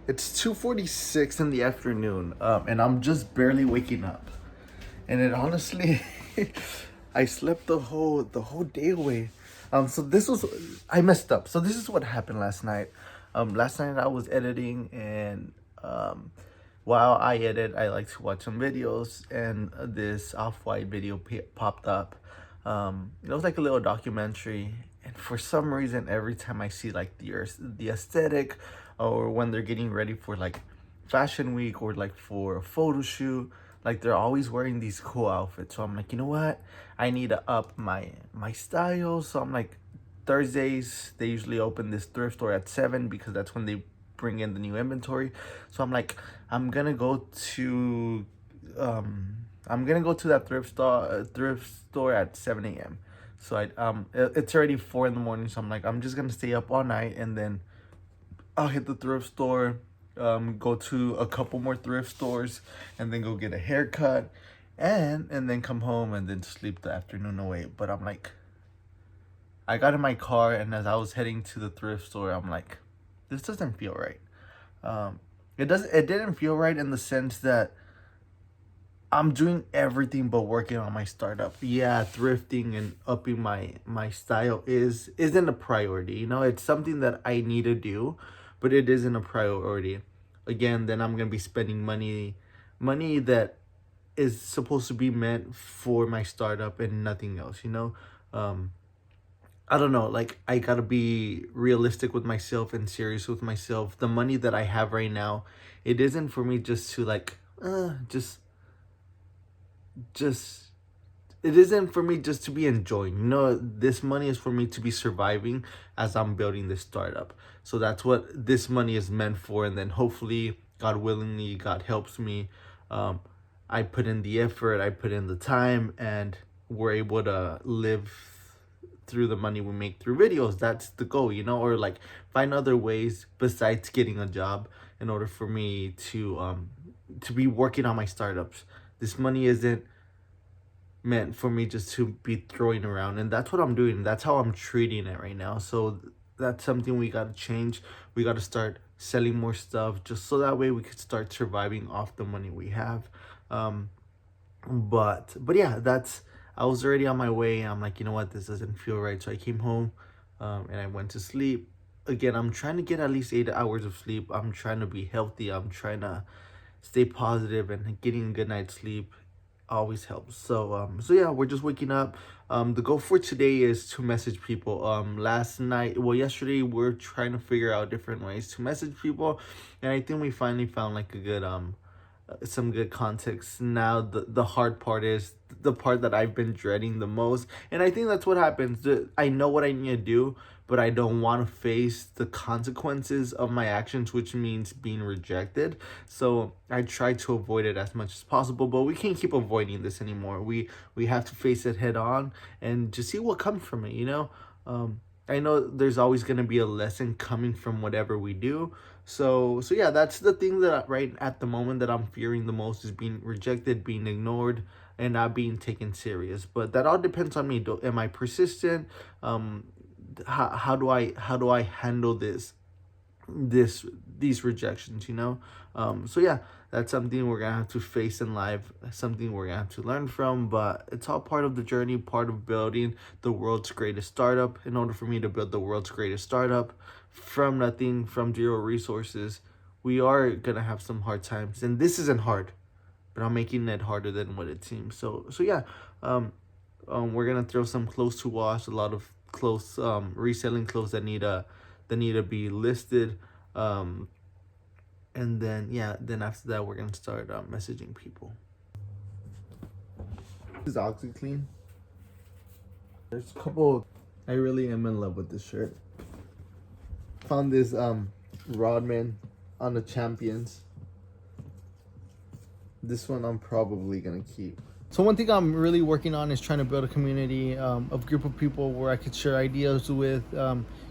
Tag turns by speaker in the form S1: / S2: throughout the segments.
S1: It's 2:46 in the afternoon, and I'm just barely waking up. And it honestly, I slept the whole day away. So this was I messed up. So this is what happened last night. Last night I was editing, and while I edit, I like to watch some videos, and this Off-White video popped up. It was like a little documentary, and for some reason, every time I see like the aesthetic, or when they're getting ready for like fashion week or like for a photo shoot, like they're always wearing these cool outfits. So I'm like, you know what? I need to up my style. So I'm like, Thursdays they usually open this thrift store at 7 because that's when they bring in the new inventory. So I'm like, I'm gonna go to that thrift store at 7 a.m. So it's already 4 in the morning. So I'm like, I'm just gonna stay up all night, and then I'll hit the thrift store, go to a couple more thrift stores, and then go get a haircut, and then come home and then sleep the afternoon away. But I'm like, I got in my car, and as I was heading to the thrift store, I'm like, this doesn't feel right. It didn't feel right in the sense that I'm doing everything but working on my startup. Yeah, thrifting and upping my style isn't a priority. It's something that I need to do, but it isn't a priority. Again, then I'm gonna be spending money that is supposed to be meant for my startup and nothing else. I don't know, like I gotta be realistic with myself and serious with myself. The money that I have right now, it isn't for me just to like just it isn't for me just to be enjoying. This money is for me to be surviving as I'm building this startup. So that's what this money is meant for. And then hopefully, God willingly, God helps me. I put in the effort, I put in the time, and we're able to live through the money we make through videos. That's the goal. Or like find other ways besides getting a job in order for me to be working on my startups. This money isn't meant for me just to be throwing around, and that's what I'm doing. That's how I'm treating it right now. So that's something we got to change. We got to start selling more stuff, just so that way we could start surviving off the money we have. But yeah, that's I was already on my way. I'm like, you know what, this doesn't feel right. So I came home, and I went to sleep. Again, I'm trying to get at least 8 hours of sleep. I'm trying to be healthy. I'm trying to stay positive, and getting a good night's sleep always helps. So yeah, we're just waking up. The goal for today is to message people. Yesterday we're trying to figure out different ways to message people, and I think we finally found like a good some good context. Now the hard part is the part that I've been dreading the most, and I think that's what happens. I know what I need to do, but I don't want to face the consequences of my actions, which means being rejected. So I try to avoid it as much as possible, but we can't keep avoiding this anymore. We have to face it head on and just see what comes from it. I know there's always going to be a lesson coming from whatever we do. So yeah, that's the thing that right at the moment that I'm fearing the most, is being rejected, being ignored, and not being taken serious. But that all depends on me. Am I persistent? How do I handle these rejections? So yeah, that's something we're gonna have to face in life, something we're gonna have to learn from, but it's all part of the journey, part of building the world's greatest startup. In order for me to build the world's greatest startup from nothing, from zero resources, we are gonna have some hard times, and this isn't hard, but I'm making it harder than what it seems. So yeah, we're gonna throw some clothes to wash, a lot of clothes, reselling clothes that need to be listed, and then after that we're gonna start messaging people. This is OxyClean. There's a couple. I really am in love with this shirt. Found this Rodman on the Champions. This one I'm probably gonna keep. So one thing I'm really working on is trying to build a community, of group of people where I could share ideas with.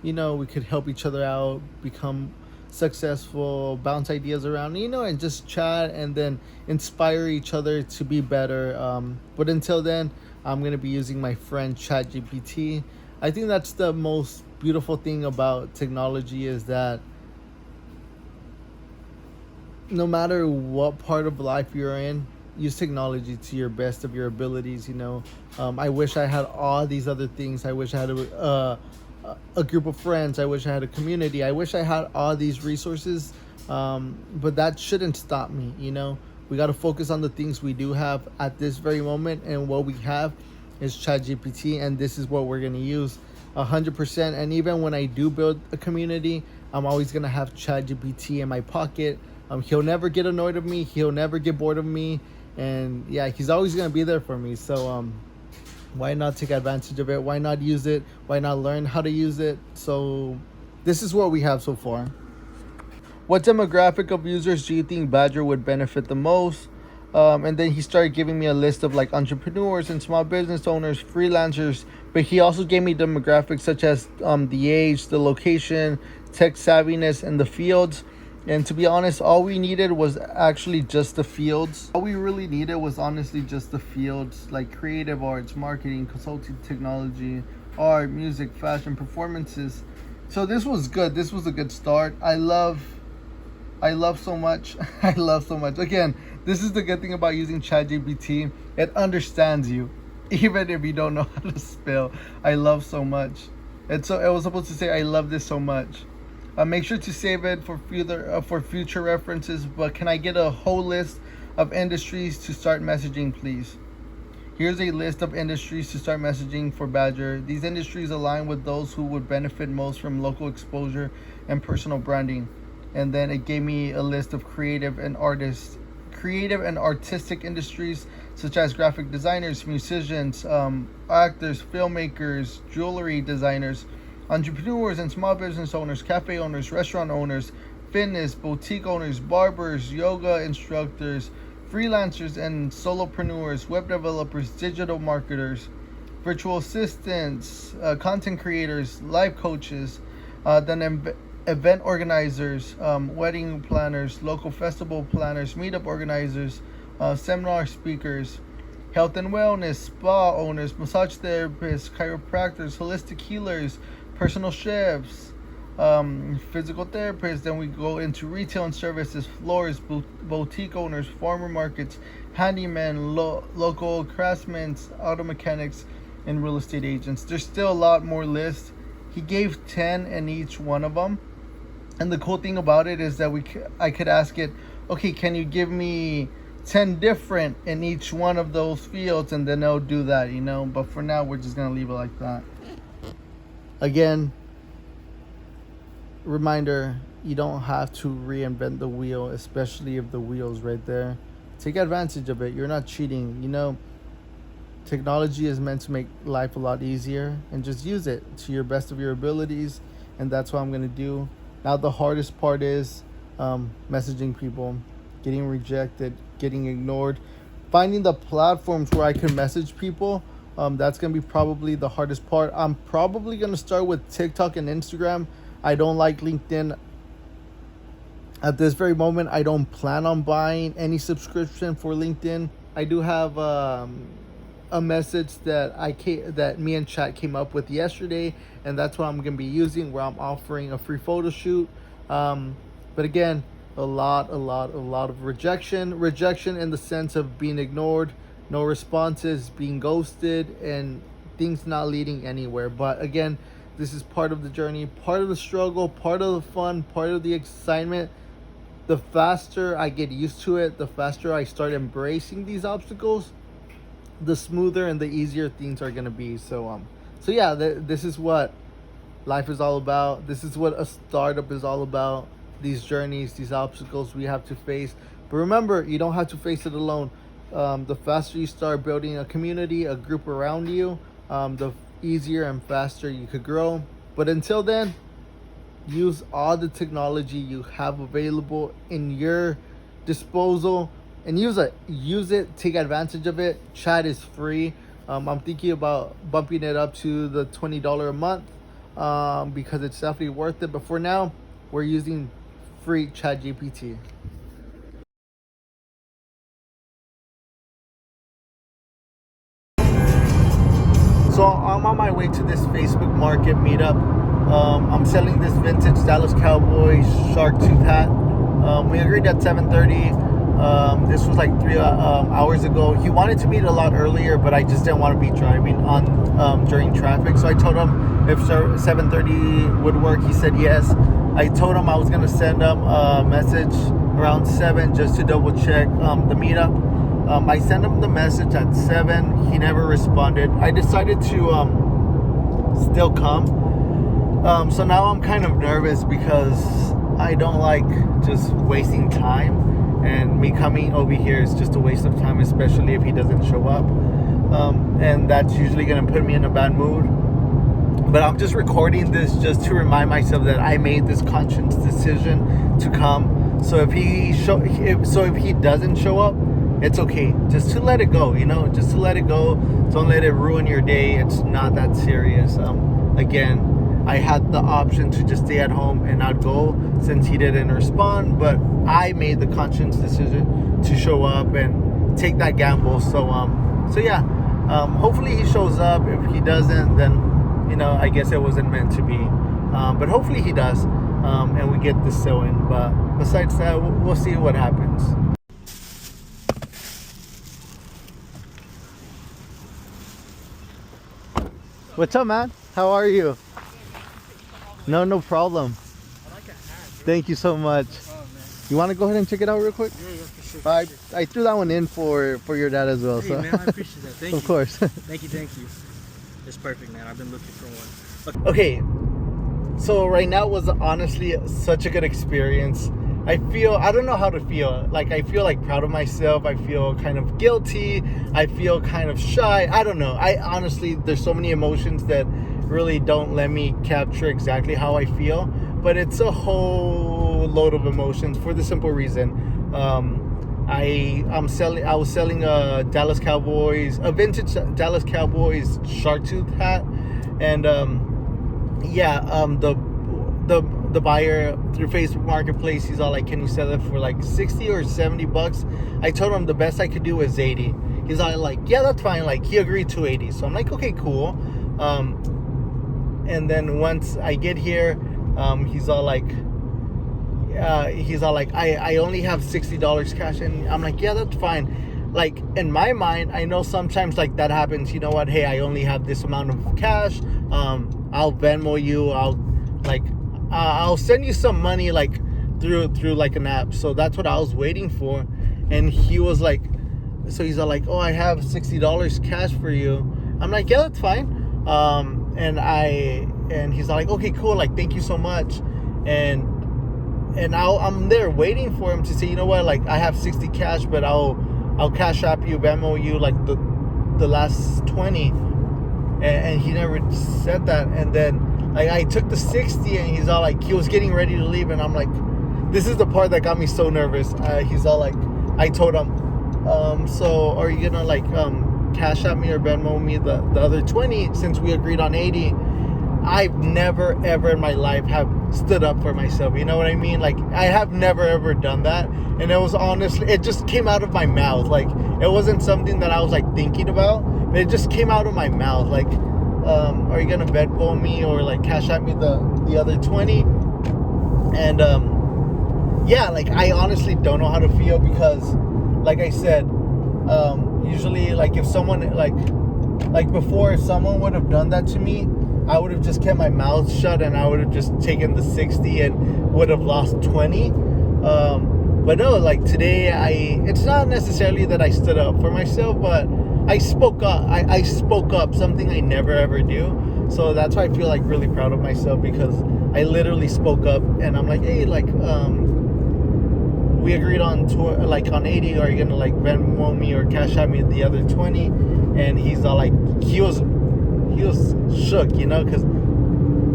S1: We could help each other out, become successful, bounce ideas around, and just chat and then inspire each other to be better. But until then, I'm going to be using my friend ChatGPT. I think that's the most beautiful thing about technology, is that no matter what part of life you're in, use technology to your best of your abilities. I wish I had all these other things. I wish I had a group of friends. I wish I had a community. I wish I had all these resources. But that shouldn't stop me. We got to focus on the things we do have at this very moment, and what we have is ChatGPT, and this is what we're gonna use 100%. And even when I do build a community, I'm always gonna have ChatGPT in my pocket. He'll never get annoyed of me. He'll never get bored of me, and yeah, he's always gonna be there for me. So why not take advantage of it? Why not use it? Why not learn how to use it? So this is what we have so far. What demographic of users do you think Badger would benefit the most? And then he started giving me a list of like entrepreneurs and small business owners, freelancers. But he also gave me demographics such as the age, the location, tech savviness, and the fields. And to be honest, all we needed was actually just the fields. All we really needed was honestly just the fields, like creative arts, marketing, consulting, technology, art, music, fashion, performances. So this was good. This was a good start. I love so much. I love so much. Again, this is the good thing about using ChatGPT. It understands you, even if you don't know how to spell. I love so much. And so it was supposed to say, I love this so much. Make sure to save it for future references. But can I get a whole list of industries to start messaging, please? Here's a list of industries to start messaging for Badger. These industries align with those who would benefit most from local exposure and personal branding. And then it gave me a list of creative and artistic industries such as graphic designers, musicians, actors, filmmakers, jewelry designers, entrepreneurs and small business owners, cafe owners, restaurant owners, fitness, boutique owners, barbers, yoga instructors, freelancers and solopreneurs, web developers, digital marketers, virtual assistants, content creators, life coaches, event organizers, wedding planners, local festival planners, meetup organizers, seminar speakers, health and wellness, spa owners, massage therapists, chiropractors, holistic healers, personal chefs, physical therapists. Then we go into retail and services, florists, boutique owners, farmer markets, handymen, local craftsmen, auto mechanics, and real estate agents. There's still a lot more lists. He gave 10 in each one of them. And the cool thing about it is that I could ask it, okay, can you give me 10 different in each one of those fields? And then it'll do that, But for now, we're just going to leave it like that. Again, reminder, you don't have to reinvent the wheel, especially if the wheel's right there. Take advantage of it. You're not cheating. Technology is meant to make life a lot easier, and just use it to your best of your abilities. And that's what I'm going to do. Now the hardest part is messaging people, getting rejected, getting ignored, finding the platforms where I can message people. That's going to be probably the hardest part. I'm probably going to start with TikTok and Instagram. I don't like LinkedIn. At this very moment, I don't plan on buying any subscription for LinkedIn. I do have a message that me and Chat came up with yesterday, and that's what I'm going to be using, where I'm offering a free photo shoot. But again, a lot of rejection in the sense of being ignored, no responses, being ghosted, and things not leading anywhere. But again, this is part of the journey, part of the struggle, part of the fun, part of the excitement. The faster I get used to it, the faster I start embracing these obstacles, the smoother and the easier things are going to be. So yeah, this is what life is all about. This is what a startup is all about. These journeys, these obstacles we have to face. But remember, you don't have to face it alone. The faster you start building a community, a group around you, the easier and faster you could grow. But until then, use all the technology you have available in your disposal, and use it, take advantage of it. Chat is free. I'm thinking about bumping it up to the $20 a month because it's definitely worth it. But for now, we're using free ChatGPT. So I'm on my way to this Facebook Market meetup. I'm selling this vintage Dallas Cowboys shark tooth hat. We agreed at 7:30. This was like 3 hours ago. He wanted to meet a lot earlier, but I just didn't want to be driving on during traffic. So I told him if 7:30 would work. He said yes. I told him I was gonna send him a message around 7 just to double check the meetup. I sent him the message at 7. He never responded. I decided to still come. So now I'm kind of nervous because I don't like just wasting time, and me coming over here is just a waste of time, especially if he doesn't show up. And that's usually going to put me in a bad mood. But I'm just recording this just to remind myself that I made this conscious decision to come. So if he doesn't show up, it's okay. Just to let it go, just to let it go. Don't let it ruin your day. It's not that serious. Again, I had the option to just stay at home and not go since he didn't respond, but I made the conscious decision to show up and take that gamble. So yeah, hopefully he shows up. If he doesn't, then I guess it wasn't meant to be. But hopefully he does, and we get this sale in. But besides that, we'll see what happens. What's up, man? How are you? No problem.
S2: I like a hat.
S1: Thank you so much.
S2: Oh, man.
S1: You want to go ahead and check it out real quick?
S2: Yeah, for sure.
S1: I threw that one in for your dad as well.
S2: Hey,
S1: so.
S2: man, I appreciate that. Thank you.
S1: Of course.
S2: Thank you. It's perfect, man. I've been looking for one.
S1: Okay, so right now was honestly such a good experience. I don't know how to feel. Like, I feel like proud of myself. I feel kind of guilty. I feel kind of shy. I don't know. I honestly, there's so many emotions that really don't let me capture exactly how I feel. But it's a whole load of emotions for the simple reason. I was selling a vintage Dallas Cowboys shark tooth hat, and the buyer through Facebook Marketplace, he's all like, can you sell it for like 60 or 70 bucks? I told him the best I could do is 80. He's all like, yeah, that's fine. Like, he agreed to 80. So I'm like, okay, cool. And then once I get here, he's all like, I only have $60 cash. And I'm like, yeah, that's fine. Like, in my mind, I know sometimes like that happens. You know what? Hey, I only have this amount of cash. I'll Venmo you. I'll send you some money like through like an app. So that's what I was waiting for. And he was like, so he's all like, oh, I have $60 cash for you. I'm like, yeah, that's fine. And he's like, okay, cool. Like, thank you so much. And I'm there waiting for him to say, you know what? Like, I have 60 cash, but I'll cash app you, Venmo you like the last 20. And he never said that. And then like I took the 60, and he's all like, he was getting ready to leave, and I'm like, this is the part that got me so nervous. He's all like, I told him, so are you gonna like cash at me or Venmo me the other 20 since we agreed on 80? I've never ever in my life have stood up for myself. You know what I mean? Like, I have never ever done that, and it was honestly, it just came out of my mouth. Like, it wasn't something that I was like thinking about, but it just came out of my mouth. Like, are you gonna Venmo me or like cash at me the other 20? And yeah, like, I honestly don't know how to feel because, like I said, usually like if someone like before, if someone would have done that to me, I would have just kept my mouth shut, and I would have just taken the 60 and would have lost 20. But no, like today, it's not necessarily that I stood up for myself, but I spoke up. I spoke up, something I never ever do. So that's why I feel like really proud of myself, because I literally spoke up, and I'm like, hey, like, we agreed on on 80. Are you gonna like Venmo me or cash out me the other 20? And he's all like, he was shook, because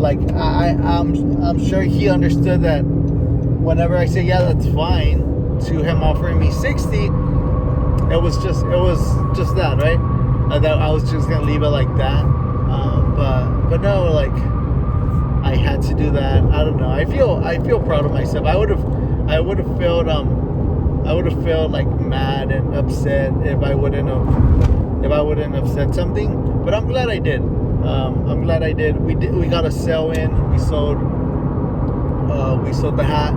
S1: like I'm sure he understood that whenever I say yeah, that's fine, to him offering me 60, it was just that, right? That I was just gonna leave it like that. But no, like, I had to do that. I don't know. I feel proud of myself. I would have felt like mad and upset if I wouldn't have said something. But I'm glad I did. We got a sale in. We sold the hat.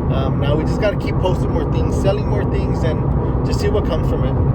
S1: Now we just got to keep posting more things, selling more things, and just see what comes from it.